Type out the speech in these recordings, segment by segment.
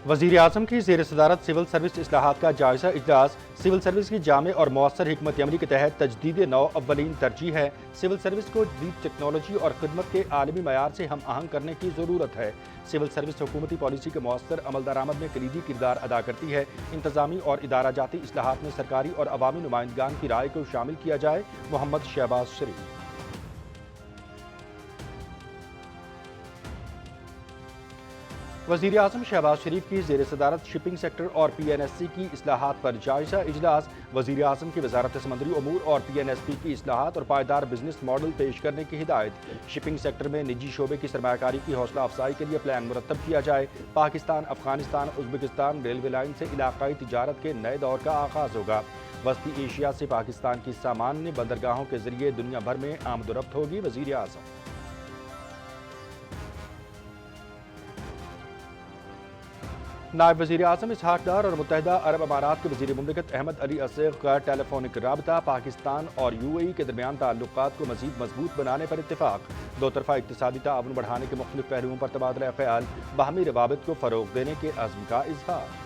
वज़ीर आज़म की ज़ेर सदारत सिविल सर्विस इस्लाहात का जायज़ा इजलास। सिविल सर्विस की जामे और मौसर हिकमत अमली के तहत तजदीद नौ अव्वलीन तरजीह है। सिविल सर्विस को जदीद टेक्नोलॉजी और खिदमत के आलमी मयार से हम आहंग करने की ज़रूरत है। सिविल सर्विस हुकूमती पॉलिसी के मौसर अमल दरामद में कलीदी किरदार अदा करती है। इंतजामी और इदारा जाती इस्लाहात में सरकारी और अवामी नुमाइंदगान की राय को शामिल किया जाए। मोहम्मद शहबाज शरीफ। वज़ीर आज़म शहबाज शरीफ की ज़ेर सदारत शिपिंग सेक्टर और PNSC की इस्लाहात पर जायज़ा इजलास। वज़ीर आज़म की वज़ारत समंदरी अमूर और PNSP की इस्लाहात और पायदार बिजनेस मॉडल पेश करने की हिदायत। शिपिंग सेक्टर में निजी शोबे की सरमायाकारी की हौसला अफजाई के लिए प्लान मुरतब किया जाए। Pakistan, Afghanistan, Uzbekistan railway line से इलाकाई तिजारत के नए दौर का आगाज़ होगा। वस्ती एशिया से पाकिस्तान की सामान्य बंदरगाहों के जरिए दुनिया भर में आमदोरफ्त होगी। वज़ीर आज़म। नायब वज़ीर आज़म इसहाक डार और मुत्तहिदा अरब अमारात के वज़ीर मुमलिकत अहमद अली असैग़ का टेलीफोनिक राबता। पाकिस्तान और UAE के दरमियान ताल्लुकात को मज़ीद मजबूत बनाने पर इत्तेफाक। दो तरफ़ा इक़्तिसादी ताअवुन बढ़ाने के मुख्तलिफ पहलुओं पर तबादला ख़याल। बाहमी रवाबित को फ़रोग़ देने के अज़्म का इज़हार।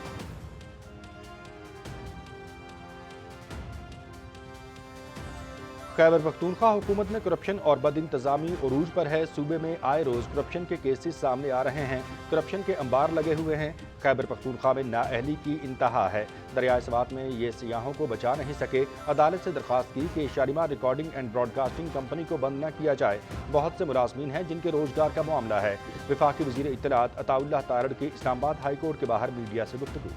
खैबर पख्तूनख्वा हुकूमत में करप्शन और बद इंतज़ामी उरूज पर है। सूबे में आए रोज़ करप्शन के केसेस सामने आ रहे हैं। करप्शन के अंबार लगे हुए हैं। खैबर पख्तूनख्वा में नाअहली की इंतहा है। दरियाए सवात में ये सियाहों को बचा नहीं सके। अदालत से दरख्वास्त की कि Shalimar recording and broadcasting company को बंद न किया जाए। बहुत से मुलाजमीन हैं जिनके रोजगार का मामला है। वफाकी वज़ीर इत्तलात अताउल्लाह तारड़ की इस्लामाबाद हाई कोर्ट के बाहर मीडिया से गुफ्तगू।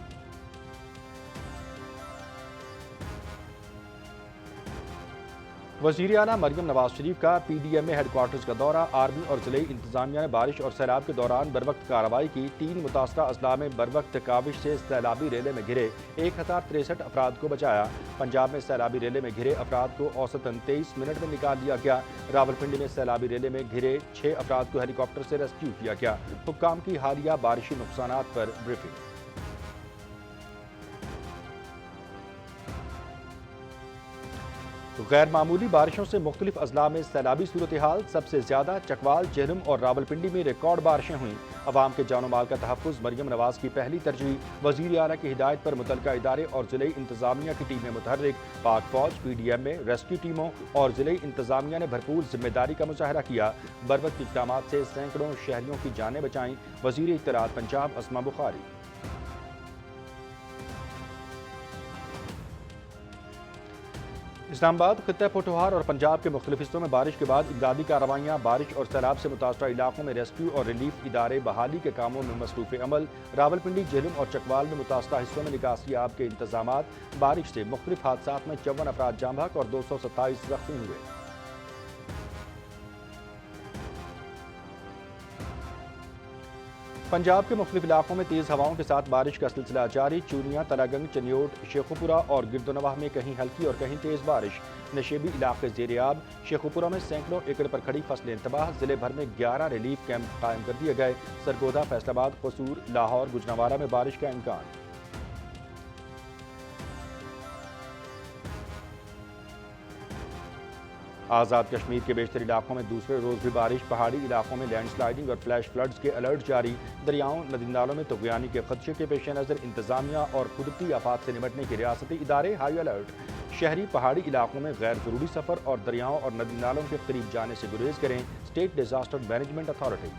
वज़ीर आला मरियम नवाज शरीफ का PDMA हेडक्वार्टर्स का दौरा। आर्मी और ज़िले इंतजामिया ने बारिश और सैलाब के दौरान बरवक्त कार्रवाई की। 3 मुतासरा अजला में बरवक्त काविश से सैलाबी रेले में घिरे 1063 अफराद को बचाया। पंजाब में सैलाबी रेले में घिरे अफराद को औसतन 23 मिनट में निकाल लिया गया। रावलपिंडी में सैलाबी रेले में घिरे 6 अफराद को हेलीकॉप्टर से रेस्क्यू किया गया। हुक्काम की हालिया बारिशी नुकसानात पर ब्रीफिंग। गैर मामूली बारिशों से मुख्तलिफ अजला में सैलाबी सूरत हाल। सबसे ज्यादा चकवाल, जेहलम और रावलपिंडी में रिकॉर्ड बारिशें हुई। अवाम के जानो माल का तहफ़्फ़ुज़ मरियम नवाज की पहली तरजीह। वज़ीर आला की हिदायत पर मुतलका इदारे और ज़िले इंतजामिया की टीमें मुतहर्रिक। पाक फौज, PDMA, रेस्क्यू टीमों और ज़िले इंतजामिया ने भरपूर जिम्मेदारी का मुजाहरा किया। बरवक्त इक़दामात से सैकड़ों शहरियों की जानें बचाईं। वज़ीर इत्तलात पंजाब अस्मा बुखारी। इस्लामाबाद, खित्ता पोठोहार और पंजाब के मुख्तलिफ हिस्सों में बारिश के बाद इमदादी कार्रवाइयाँ। बारिश और सैलाब से मुतासरा इलाकों में रेस्क्यू और रिलीफ इदारे बहाली के कामों में मसरूफ़ अमल। रावलपिंडी, जेहलम और चकवाल में मुतासरा हिस्सों में निकासी आब के इंतजामात। बारिश से मुख्तलिफ हादसात में 54 अफराद जाँ बहक और 227 जख्मी हुए। पंजाब के मुख्तलिफ इलाकों में तेज़ हवाओं के साथ बारिश का सिलसिला जारी। चूनिया, तलागंग, चनियोट, शेखुपुरा और गिरदोनवाह में कहीं हल्की और कहीं तेज़ बारिश। नशेबी इलाके ज़ेर-ए-आब। शेखुपुरा में सैकड़ों एकड़ पर खड़ी फसलें तबाह। ज़िले भर में 11 रिलीफ कैंप कायम कर दिए गए। सरगोधा, फैसलाबाद, कसूर, लाहौर, गुजरांवाला में बारिश का इम्कान। आज़ाद कश्मीर के बेशतर इलाकों में दूसरे रोज़ भी बारिश। पहाड़ी इलाकों में लैंडस्लाइडिंग और फ्लैश फ्लड्स के अलर्ट जारी। दरियाओं, नदी नालों में तुग़यानी के खदशे के पेश नज़र इंतजामिया और कुदरती आफात से निपटने के रियासती इदारे हाई अलर्ट। शहरी पहाड़ी इलाकों में गैर ज़रूरी सफ़र और दरियाओं और नदी नालों के करीब जाने से गुरेज करें। State disaster management authority.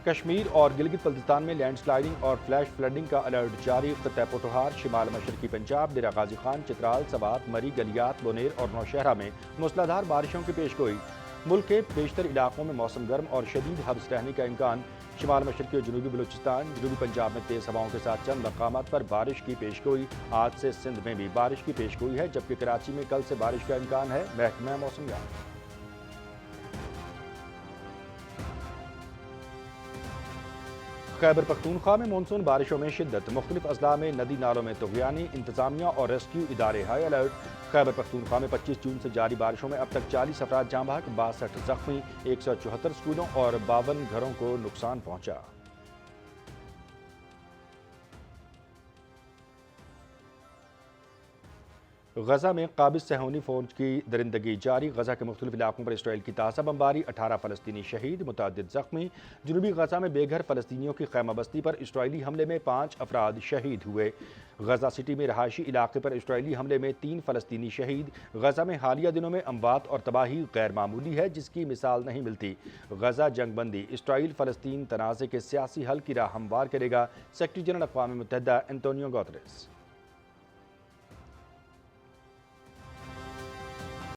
Kashmir और गिलगित बल्तिस्तान में लैंडस्लाइडिंग और फ्लैश फ्लडिंग का अलर्ट जारी। खित्ता पोठोहार, शिमाल मशरकी पंजाब, डेरा गाजी खान, चित्राल, सवात, मरी, गलियात, बोनेर और नौशहरा में मूसलाधार बारिशों की पेशगोई। मुल्क के बेशतर इलाकों में मौसम गर्म और शदीद हब्स रहने का इम्कान। शिमाल मशरकी और जनूबी बलूचिस्तान, जनूबी पंजाब में तेज़ हवाओं के साथ चंद मकामात पर बारिश की पेशगोई। आज से सिंध में भी बारिश की पेशगोई है, जबकि कराची में कल से बारिश का इम्कान है। महकमा मौसमियात। खैबर पख्तूनख्वा में मानसून बारिशों में शिद्दत। मुख्तलिफ अजला में नदी नालों में तुग़यानी। इंतजामिया और रेस्क्यू इदारे हाई अलर्ट। खैबर पख्तूनख्वा में 25 जून से जारी बारिशों में अब तक 40 अफराद जाँ बहक, 62 जख्मी। 174 स्कूलों और 52 घरों को नुकसान पहुँचा। غزہ میں قابض صہیونی فوج کی درندگی جاری، غزہ کے مختلف علاقوں پر اسرائیل کی تازہ بمباری، 18 فلسطینی شہید، متعدد زخمی۔ جنوبی غزہ میں بے گھر فلسطینیوں کی خیمہ بستی پر اسرائیلی حملے میں 5 افراد شہید ہوئے۔ غزہ سٹی میں رہائشی علاقے پر اسرائیلی حملے میں 3 فلسطینی شہید۔ غزہ میں حالیہ دنوں میں اموات اور تباہی غیر معمولی ہے، جس کی مثال نہیں ملتی۔ غزہ جنگ بندی اسرائیل فلسطین تنازع کے سیاسی حل کی راہ ہموار کرے گا: سیکرٹری جنرل اقوام متحدہ انتونیو گوتریس۔